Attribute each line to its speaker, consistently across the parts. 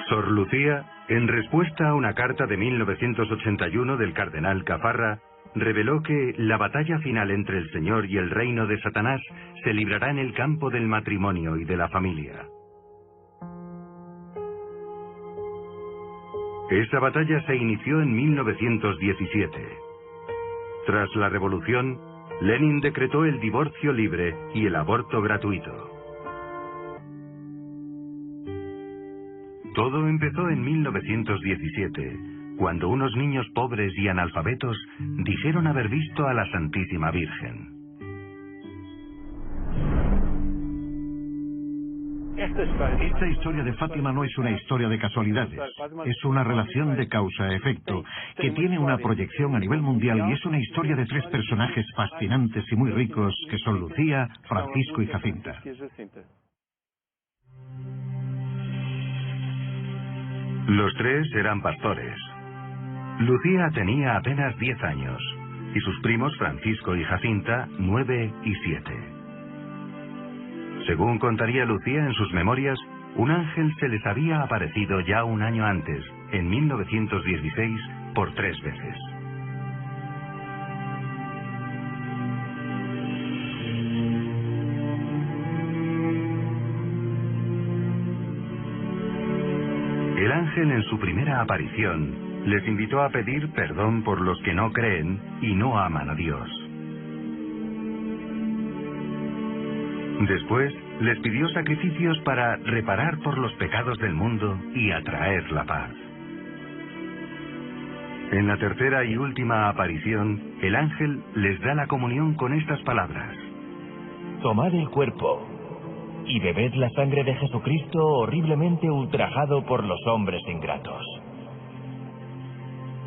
Speaker 1: Sor Lucía, en respuesta a una carta de 1981 del cardenal Caffarra, reveló que la batalla final entre el Señor y el reino de Satanás se librará en el campo del matrimonio y de la familia. Esa batalla se inició en 1917. Tras la revolución, Lenin decretó el divorcio libre y el aborto gratuito. Todo empezó en 1917, cuando unos niños pobres y analfabetos dijeron haber visto a la Santísima Virgen.
Speaker 2: Esta historia de Fátima no es una historia de casualidades, es una relación de causa-efecto que tiene una proyección a nivel mundial y es una historia de tres personajes fascinantes y muy ricos que son Lucía, Francisco y Jacinta.
Speaker 1: Los tres eran pastores. Lucía tenía apenas 10 años y sus primos Francisco y Jacinta 9 y 7. Según contaría Lucía en sus memorias, un ángel se les había aparecido ya un año antes, en 1916, por 3 veces. El ángel en su primera aparición les invitó a pedir perdón por los que no creen y no aman a Dios. Después les pidió sacrificios para reparar por los pecados del mundo y atraer la paz. En la tercera y última aparición, el ángel les da la comunión con estas palabras:
Speaker 3: Tomad el cuerpo y bebed la sangre de Jesucristo horriblemente ultrajado por los hombres ingratos.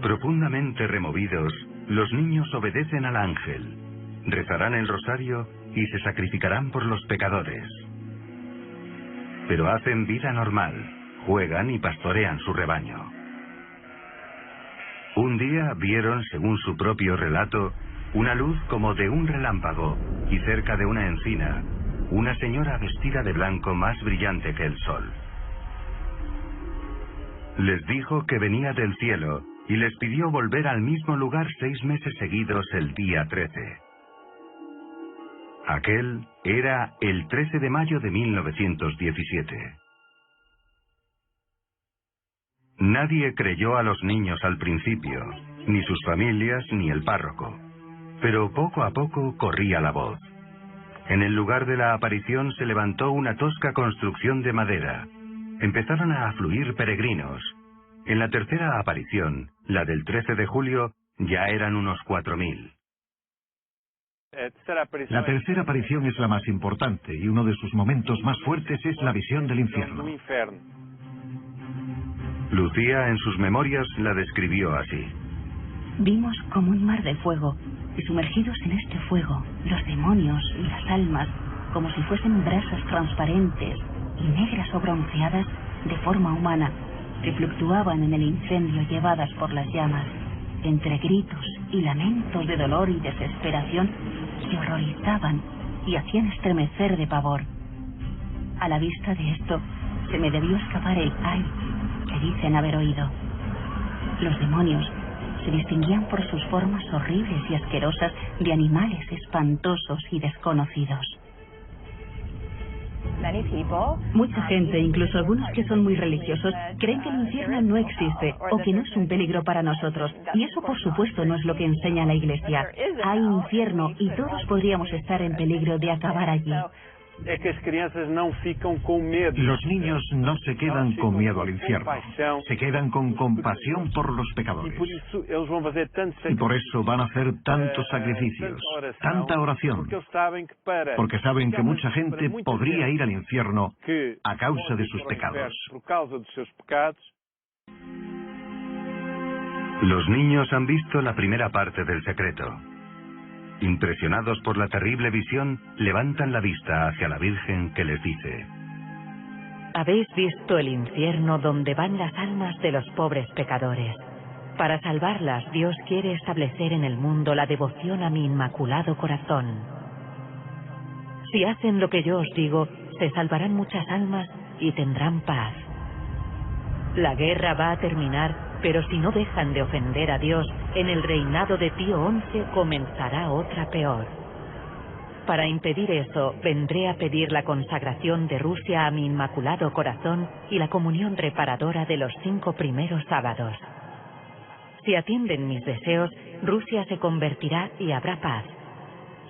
Speaker 1: Profundamente removidos, los niños obedecen al ángel, rezarán el rosario y se sacrificarán por los pecadores. Pero hacen vida normal, juegan y pastorean su rebaño. Un día vieron, según su propio relato, una luz como de un relámpago y cerca de una encina, una señora vestida de blanco más brillante que el sol. Les dijo que venía del cielo y les pidió volver al mismo lugar 6 meses seguidos el día 13. Aquel era el 13 de mayo de 1917. Nadie creyó a los niños al principio, ni sus familias ni el párroco, pero poco a poco corría la voz. En el lugar de la aparición se levantó una tosca construcción de madera. Empezaron a afluir peregrinos. En la tercera aparición, la del 13 de julio, ya eran unos 4.000.
Speaker 2: La tercera aparición es la más importante y uno de sus momentos más fuertes es la visión del infierno.
Speaker 1: Lucía en sus memorias la describió así:
Speaker 4: Vimos como un mar de fuego, y sumergidos en este fuego, los demonios y las almas, como si fuesen brasas transparentes y negras o bronceadas de forma humana, que fluctuaban en el incendio llevadas por las llamas. Entre gritos y lamentos de dolor y desesperación, se horrorizaban y hacían estremecer de pavor. A la vista de esto, se me debió escapar el ay que dicen haber oído. Los demonios se distinguían por sus formas horribles y asquerosas de animales espantosos y desconocidos. Mucha gente, incluso algunos que son muy religiosos, creen que el infierno no existe o que no es un peligro para nosotros. Y eso, por supuesto, no es lo que enseña la Iglesia. Hay infierno y todos podríamos estar en peligro de acabar allí.
Speaker 2: Los niños no se quedan con miedo al infierno, se quedan con compasión por los pecadores. Y por eso van a hacer tantos sacrificios, tanta oración, porque saben que mucha gente podría ir al infierno a causa de sus pecados.
Speaker 1: Los niños han visto la primera parte del secreto. Impresionados por la terrible visión, levantan la vista hacia la Virgen, que les dice:
Speaker 5: Habéis visto el infierno donde van las almas de los pobres pecadores. Para salvarlas, Dios quiere establecer en el mundo la devoción a mi inmaculado corazón. Si hacen lo que yo os digo, se salvarán muchas almas y tendrán paz. La guerra va a terminar, pero si no dejan de ofender a Dios, en el reinado de Pío XI comenzará otra peor. Para impedir eso, vendré a pedir la consagración de Rusia a mi Inmaculado Corazón y la comunión reparadora de los 5 primeros sábados. Si atienden mis deseos, Rusia se convertirá y habrá paz.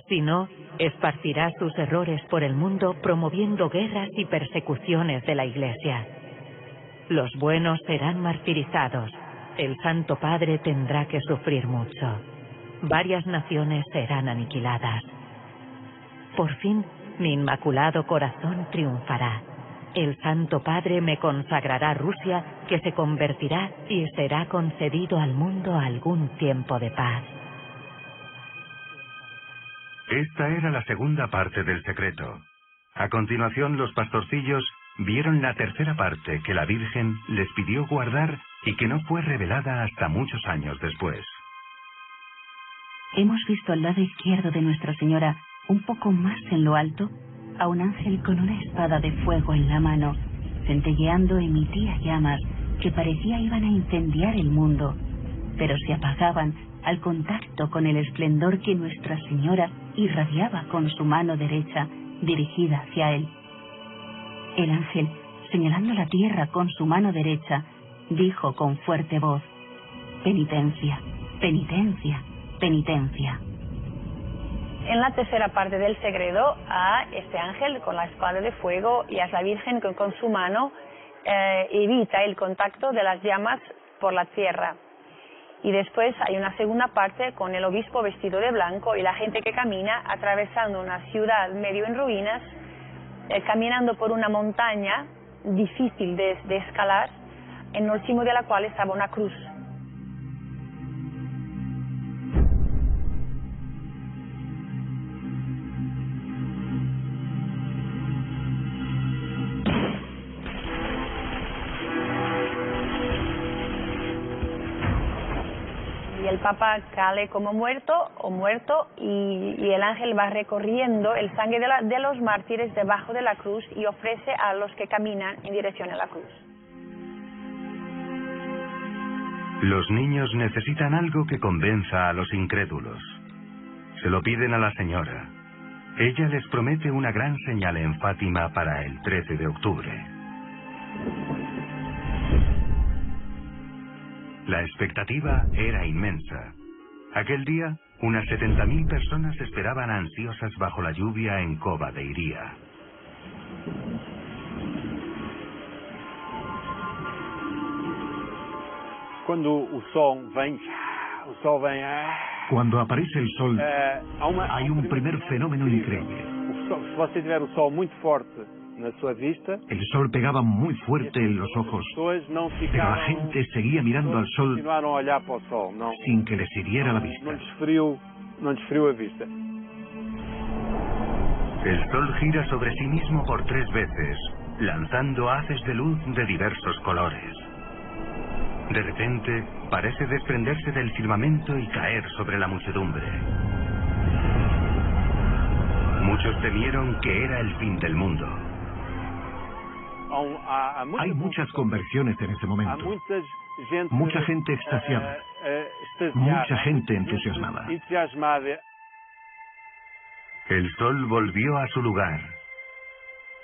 Speaker 5: Si no, esparcirá sus errores por el mundo promoviendo guerras y persecuciones de la Iglesia. Los buenos serán martirizados. El Santo Padre tendrá que sufrir mucho. Varias naciones serán aniquiladas. Por fin, mi Inmaculado Corazón triunfará. El Santo Padre me consagrará Rusia, que se convertirá y será concedido al mundo algún tiempo de paz.
Speaker 1: Esta era la segunda parte del secreto. A continuación, los pastorcillos vieron la tercera parte que la Virgen les pidió guardar y que no fue revelada hasta muchos años después.
Speaker 4: Hemos visto al lado izquierdo de Nuestra Señora, un poco más en lo alto, a un ángel con una espada de fuego en la mano, centelleando emitía llamas que parecía iban a incendiar el mundo, pero se apagaban al contacto con el esplendor que Nuestra Señora irradiaba con su mano derecha dirigida hacia él. El ángel, señalando la tierra con su mano derecha, dijo con fuerte voz: penitencia, penitencia, penitencia.
Speaker 6: En la tercera parte del secreto, a este ángel con la espada de fuego y a la Virgen que con su mano evita el contacto de las llamas por la tierra. Y después hay una segunda parte con el obispo vestido de blanco y la gente que camina atravesando una ciudad medio en ruinas, caminando por una montaña difícil de escalar, en el cimo de la cual estaba una cruz. Y el Papa cae como muerto y el ángel va recorriendo el sangre de los mártires debajo de la cruz y ofrece a los que caminan en dirección a la cruz.
Speaker 1: Los niños necesitan algo que convenza a los incrédulos. Se lo piden a la Señora. Ella les promete una gran señal en Fátima para el 13 de octubre. La expectativa era inmensa. Aquel día, unas 70.000 personas esperaban ansiosas bajo la lluvia en Cova de Iría.
Speaker 2: Cuando aparece el sol, hay un primer fenómeno increíble. El sol pegaba muy fuerte en los ojos, pero la gente seguía mirando al sol sin que les hiriera la vista.
Speaker 1: El sol gira sobre sí mismo por 3 veces, lanzando haces de luz de diversos colores. De repente, parece desprenderse del firmamento y caer sobre la muchedumbre. Muchos temieron que era el fin del mundo.
Speaker 2: Hay muchas conversiones en ese momento. Mucha gente extasiada. Mucha gente entusiasmada.
Speaker 1: El sol volvió a su lugar.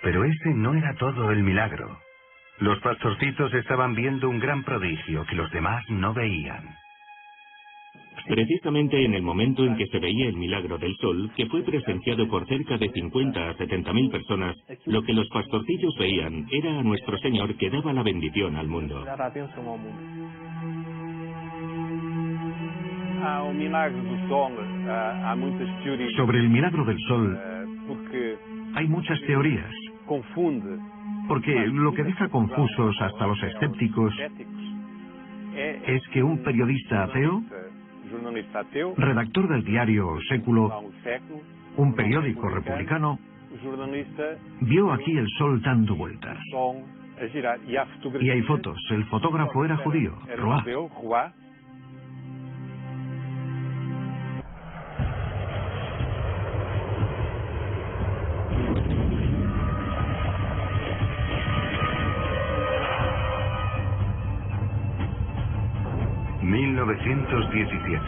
Speaker 1: Pero ese no era todo el milagro. Los pastorcitos estaban viendo un gran prodigio que los demás no veían.
Speaker 7: Precisamente en el momento en que se veía el milagro del sol, que fue presenciado por cerca de 50 a 70.000 personas, lo que los pastorcillos veían era a nuestro Señor que daba la bendición al mundo.
Speaker 2: Sobre el milagro del sol, hay muchas teorías, porque lo que deja confusos hasta los escépticos es que un periodista ateo, redactor del diario Século, un periódico republicano, vio aquí el sol dando vueltas. Y hay fotos. El fotógrafo era judío, Roa.
Speaker 1: 1917.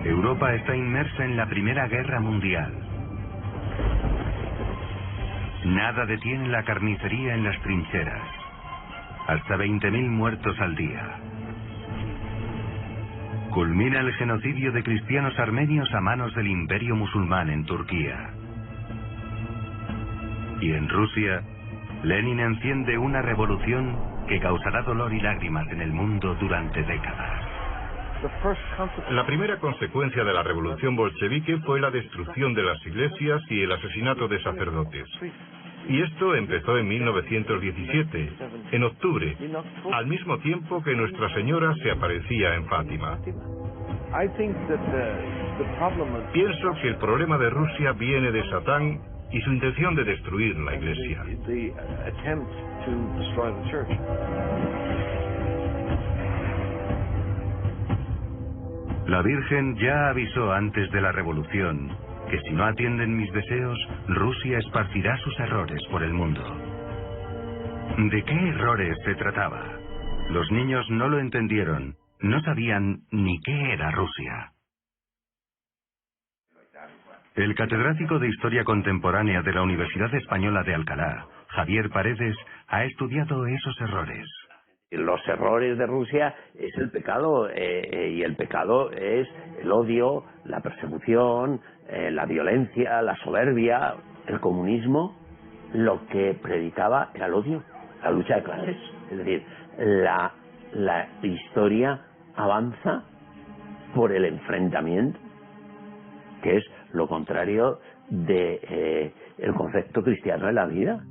Speaker 1: Europa está inmersa en la Primera Guerra Mundial. Nada detiene la carnicería en las trincheras. Hasta 20.000 muertos al día. Culmina el genocidio de cristianos armenios a manos del Imperio musulmán en Turquía. Y en Rusia, Lenin enciende una revolución que causará dolor y lágrimas en el mundo durante décadas.
Speaker 8: La primera consecuencia de la revolución bolchevique fue la destrucción de las iglesias y el asesinato de sacerdotes. Y esto empezó en 1917, en octubre, al mismo tiempo que Nuestra Señora se aparecía en Fátima. Pienso que el problema de Rusia viene de Satán y su intención de destruir la iglesia.
Speaker 1: La Virgen ya avisó antes de la revolución que si no atienden mis deseos, Rusia esparcirá sus errores por el mundo. ¿De qué errores se trataba? Los niños no lo entendieron, no sabían ni qué era Rusia. El catedrático de Historia Contemporánea de la Universidad Española de Alcalá, Javier Paredes, ha estudiado esos errores.
Speaker 9: Los errores de Rusia es el pecado, y el pecado es el odio, la persecución, la violencia, la soberbia. El comunismo lo que predicaba era el odio, la lucha de clases. Es decir, la historia avanza por el enfrentamiento, que es lo contrario de el concepto cristiano de la vida.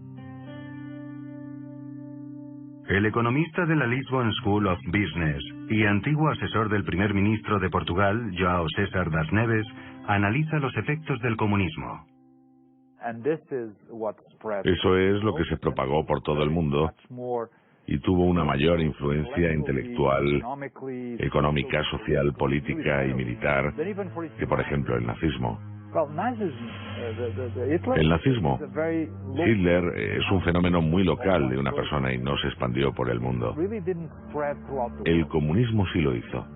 Speaker 1: El economista de la Lisbon School of Business y antiguo asesor del primer ministro de Portugal, João César das Neves, analiza los efectos del comunismo.
Speaker 10: Eso es lo que se propagó por todo el mundo y tuvo una mayor influencia intelectual, económica, social, política y militar que, por ejemplo, el nazismo. El nazismo, Hitler, es un fenómeno muy local de una persona y no se expandió por el mundo. El comunismo sí lo hizo.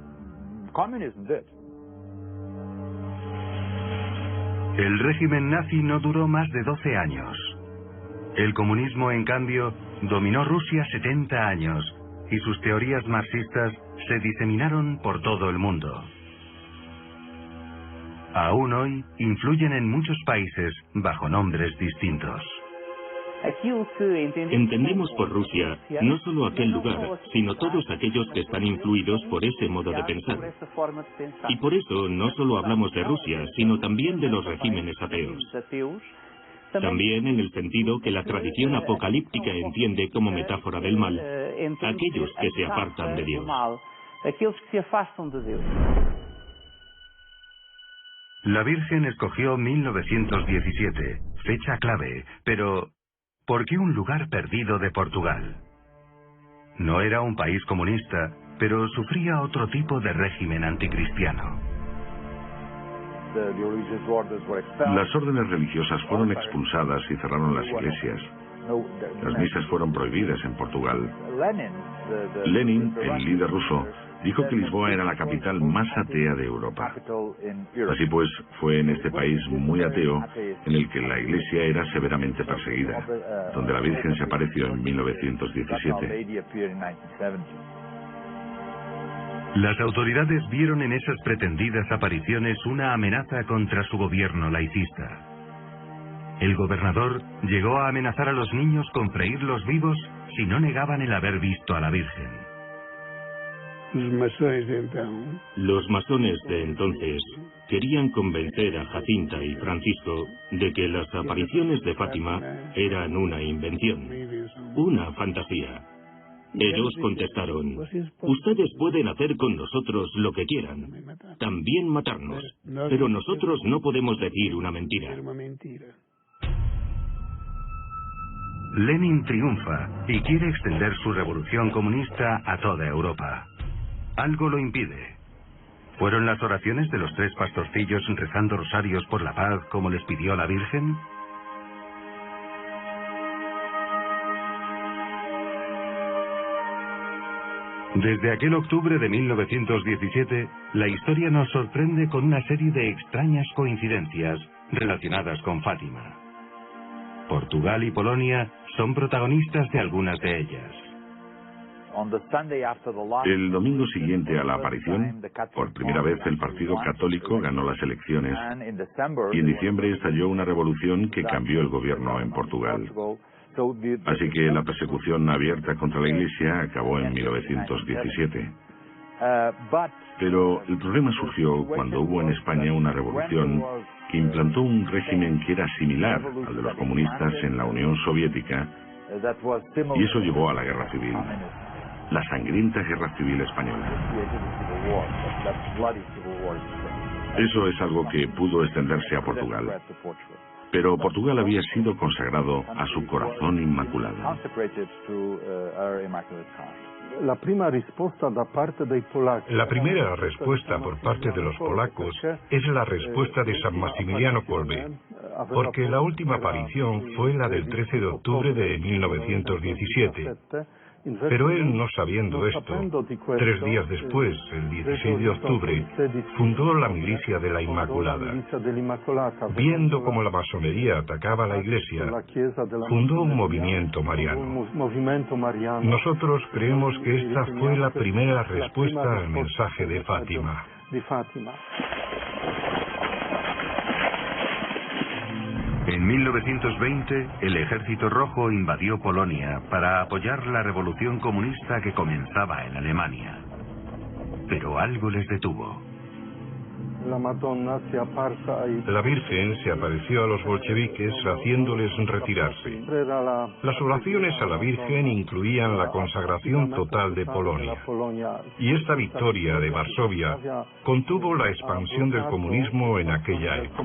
Speaker 1: El régimen nazi no duró más de 12 años. El comunismo, en cambio, dominó Rusia 70 años y sus teorías marxistas se diseminaron por todo el mundo. Aún hoy influyen en muchos países bajo nombres distintos.
Speaker 7: Entendemos por Rusia no solo aquel lugar, sino todos aquellos que están influidos por ese modo de pensar. Y por eso no solo hablamos de Rusia, sino también de los regímenes ateos. También en el sentido que la tradición apocalíptica entiende como metáfora del mal, aquellos que se apartan de Dios.
Speaker 1: La Virgen escogió 1917, fecha clave, pero ¿por qué un lugar perdido de Portugal? No era un país comunista, pero sufría otro tipo de régimen anticristiano.
Speaker 10: Las órdenes religiosas fueron expulsadas y cerraron las iglesias. Las misas fueron prohibidas en Portugal. Lenin, el líder ruso, dijo que Lisboa era la capital más atea de Europa. Así pues, fue en este país muy ateo en el que la iglesia era severamente perseguida, donde la Virgen se apareció en 1917.
Speaker 1: Las autoridades vieron en esas pretendidas apariciones una amenaza contra su gobierno laicista. El gobernador llegó a amenazar a los niños con freírlos vivos si no negaban el haber visto a la Virgen.
Speaker 7: Los masones de entonces querían convencer a Jacinta y Francisco de que las apariciones de Fátima eran una invención, una fantasía. Ellos contestaron: ustedes pueden hacer con nosotros lo que quieran, también matarnos, pero nosotros no podemos decir una mentira.
Speaker 1: Lenin triunfa y quiere extender su revolución comunista a toda Europa. Algo lo impide. ¿Fueron las oraciones de los 3 pastorcillos rezando rosarios por la paz como les pidió la Virgen? Desde aquel octubre de 1917, la historia nos sorprende con una serie de extrañas coincidencias relacionadas con Fátima. Portugal y Polonia son protagonistas de algunas de ellas.
Speaker 10: El domingo siguiente a la aparición, por primera vez el Partido Católico ganó las elecciones y en diciembre estalló una revolución que cambió el gobierno en Portugal. Así que la persecución abierta contra la Iglesia acabó en 1917. Pero el problema surgió cuando hubo en España una revolución que implantó un régimen que era similar al de los comunistas en la Unión Soviética, y eso llevó a la Guerra Civil, la sangrienta Guerra Civil Española. Eso es algo que pudo extenderse a Portugal. Pero Portugal había sido consagrado a su corazón inmaculado.
Speaker 11: La primera respuesta por parte de los polacos es la respuesta de San Maximiliano Kolbe, porque la última aparición fue la del 13 de octubre de 1917. Pero él, no sabiendo esto, 3 días después, el 16 de octubre, fundó la Milicia de la Inmaculada. Viendo cómo la masonería atacaba a la Iglesia, fundó un movimiento mariano. Nosotros creemos que esta fue la primera respuesta al mensaje de Fátima.
Speaker 1: En 1920, el Ejército Rojo invadió Polonia para apoyar la revolución comunista que comenzaba en Alemania. Pero algo les detuvo.
Speaker 11: La Virgen se apareció a los bolcheviques haciéndoles retirarse. Las oraciones a la Virgen incluían la consagración total de Polonia. Y esta victoria de Varsovia contuvo la expansión del comunismo en aquella época.